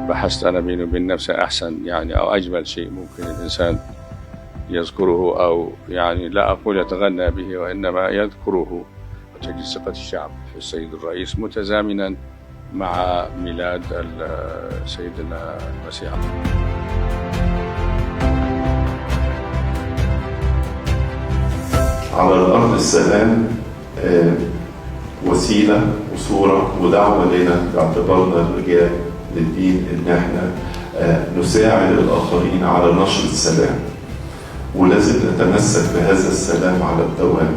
بحثت أنا بيني وبين نفسي أحسن يعني أو أجمل شيء ممكن الإنسان يذكره، أو يعني لا أقول يتغنى به وإنما يذكره، وتجد ثقة الشعب في السيد الرئيس متزامنا مع ميلاد سيدنا المسيح. على الأرض السلام وسيلة وصورة ودعوة لنا باعتبارنا الرجال للدين إن احنا نساعد الآخرين على نشر السلام، ولازم نتمسك بهذا السلام على الدوام.